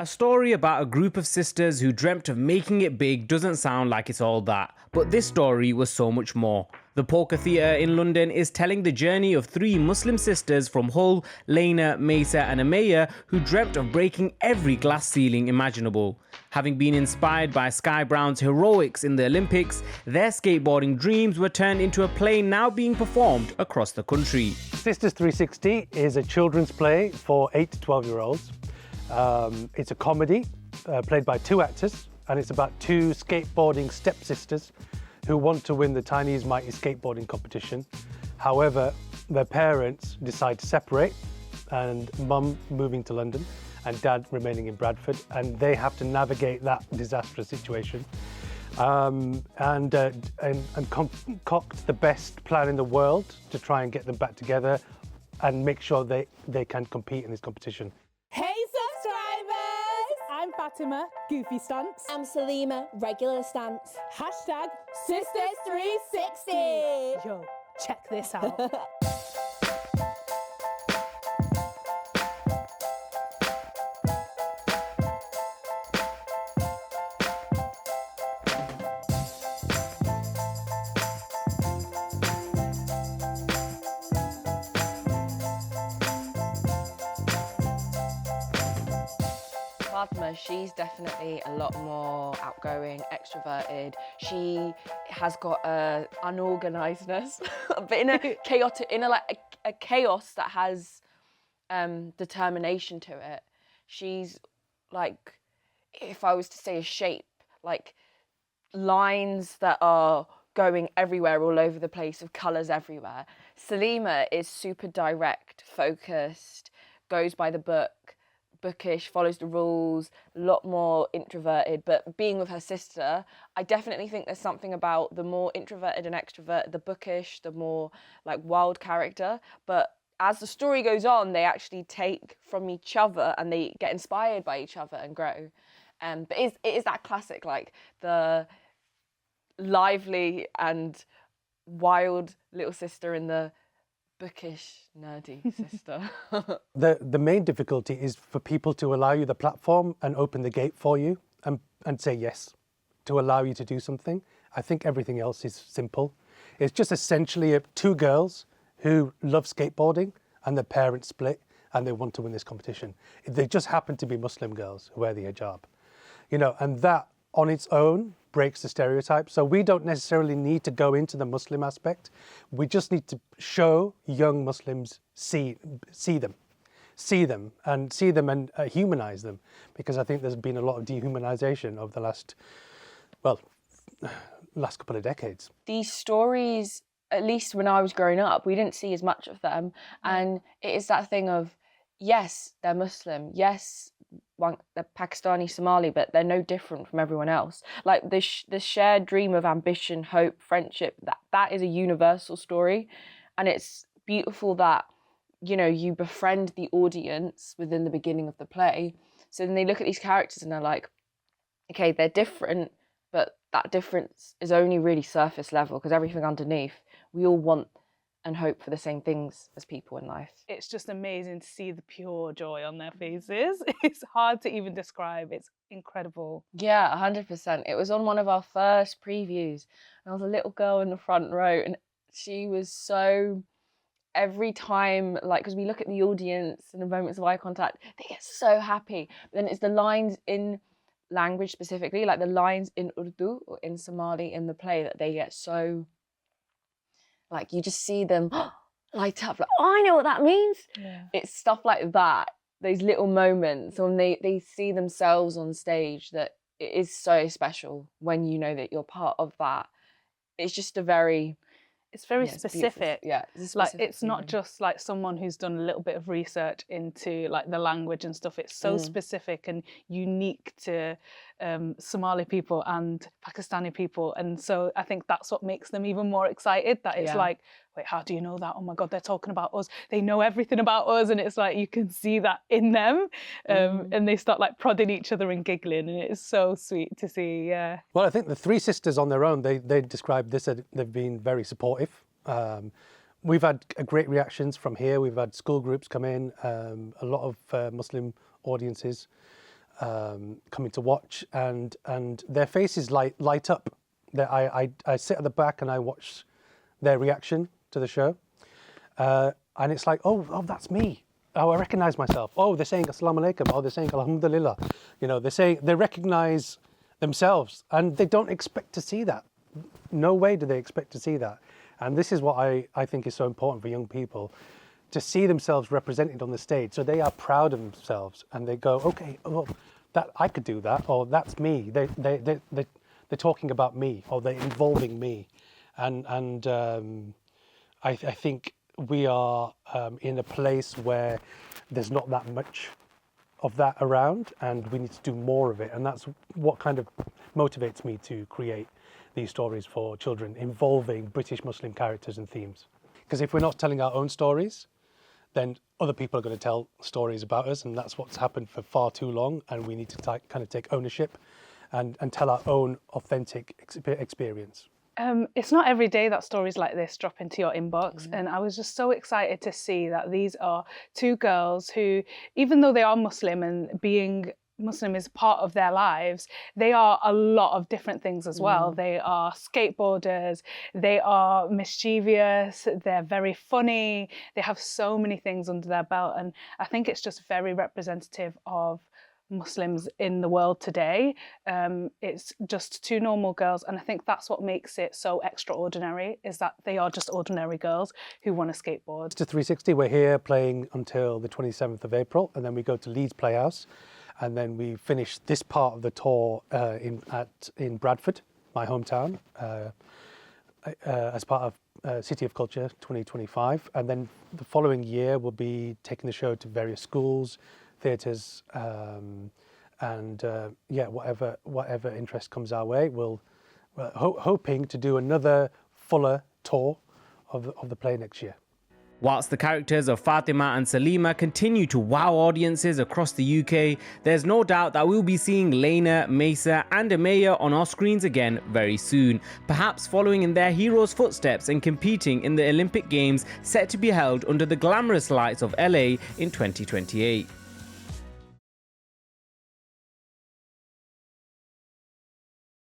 A story about a group of sisters who dreamt of making it big doesn't sound like it's all that, but this story was so much more. The Polka Theatre in London is telling the journey of three Muslim sisters from Hull, Layna, Maysa and Amaya who dreamt of breaking every glass ceiling imaginable. Having been inspired by Sky Brown's heroics in the Olympics, their skateboarding dreams were turned into a play now being performed across the country. Sisters 360 is a children's play for 8 to 12-year-olds. It's a comedy played by two actors, and it's about two skateboarding stepsisters who want to win the Chinese Mighty Skateboarding competition. However, their parents decide to separate, and mum moving to London and dad remaining in Bradford, and they have to navigate that disastrous situation and concoct the best plan in the world to try and get them back together and make sure they can compete in this competition. Hey subscribers! I'm Fatima, Goofy Stunts. I'm Salima, regular stance. Hashtag Sisters360. Yo, check this out. Fatima, she's definitely a lot more outgoing, extroverted. She has got a unorganizedness, but in a chaotic, a chaos that has determination to it. She's like, if I was to say a shape, like lines that are going everywhere, all over the place, of colours everywhere. Salima is super direct, focused, goes by the book, bookish, follows the rules, a lot more introverted. But being with her sister, I definitely think there's something about the more introverted and extroverted, the bookish, the more like wild character. But as the story goes on, they actually take from each other and they get inspired by each other and grow. But it is that classic, like the lively and wild little sister and the bookish, nerdy sister. The main difficulty is for people to allow you the platform and open the gate for you and say yes, to allow you to do something. I think everything else is simple. It's just essentially two girls who love skateboarding and their parents split and they want to win this competition. They just happen to be Muslim girls who wear the hijab, you know, and that on its own breaks the stereotype. So we don't necessarily need to go into the Muslim aspect. We just need to show young Muslims, see them and humanize them, because I think there's been a lot of dehumanization over the last couple of decades. These stories, at least when I was growing up, we didn't see as much of them. And it is that thing of, yes, they're Muslim, yes, they're Pakistani, Somali, but they're no different from everyone else. Like the shared dream of ambition, hope, friendship, that is a universal story. And it's beautiful that, you know, you befriend the audience within the beginning of the play. So then they look at these characters and they're like, okay, they're different, but that difference is only really surface level, because everything underneath, we all want and hope for the same things as people in life. It's just amazing to see the pure joy on their faces. It's hard to even describe. It's incredible. Yeah, 100%. It was on one of our first previews, and I was a little girl in the front row, and she was so, every time, like, because we look at the audience and the moments of eye contact, they get so happy. But then it's the lines in language specifically, like the lines in Urdu or in Somali in the play, that they get so, like, you just see them light up, like, oh, I know what that means. Yeah. It's stuff like that, those little moments when they see themselves on stage, that it is so special when you know that you're part of that. It's just It's very specific. It's like, it's not just like someone who's done a little bit of research into like the language and stuff. It's so specific and unique to Somali people and Pakistani people, and so I think that's what makes them even more excited. That it's like, wait, how do you know that? Oh my God, they're talking about us. They know everything about us, and it's like you can see that in them, and they start like prodding each other and giggling, and it's so sweet to see. Yeah. Well, I think the three sisters on their own, they described this as they've been very supportive. We've had great reactions from here. We've had school groups come in, a lot of Muslim audiences. coming to watch, and their faces light up. I sit at the back and I watch their reaction to the show, and it's like, oh, that's me. Oh, I recognize myself. Oh, they're saying Assalamu alaikum. Oh, they're saying Alhamdulillah. You know, they recognize themselves, and they don't expect to see that. No way do they expect to see that. And this is what I think is so important for young people, to see themselves represented on the stage. So they are proud of themselves, and they go, okay, well, that I could do that, or that's me. They're talking about me, or they're involving me, and I think we are in a place where there's not that much of that around, and we need to do more of it. And that's what kind of motivates me to create these stories for children involving British Muslim characters and themes. Because if we're not telling our own stories, then other people are going to tell stories about us, and that's what's happened for far too long. And we need to kind of take ownership and tell our own authentic experience. It's not every day that stories like this drop into your inbox, and I was just so excited to see that these are two girls who, even though they are Muslim and being Muslim is part of their lives, they are a lot of different things as well. They are skateboarders, they are mischievous, they're very funny, they have so many things under their belt, and I think it's just very representative of Muslims in the world today. It's just two normal girls, and I think that's what makes it so extraordinary, is that they are just ordinary girls who want to skateboard. To 360, we're here playing until the 27th of April, and then we go to Leeds Playhouse, and then we finish this part of the tour in Bradford, my hometown, as part of City of Culture 2025, and then the following year we'll be taking the show to various schools, theatres, and whatever interest comes our way. We're hoping to do another fuller tour of the play next year. Whilst the characters of Fatima and Salima continue to wow audiences across the UK, there's no doubt that we'll be seeing Layna, Maysa and Amaya on our screens again very soon, perhaps following in their heroes' footsteps and competing in the Olympic Games set to be held under the glamorous lights of LA in 2028.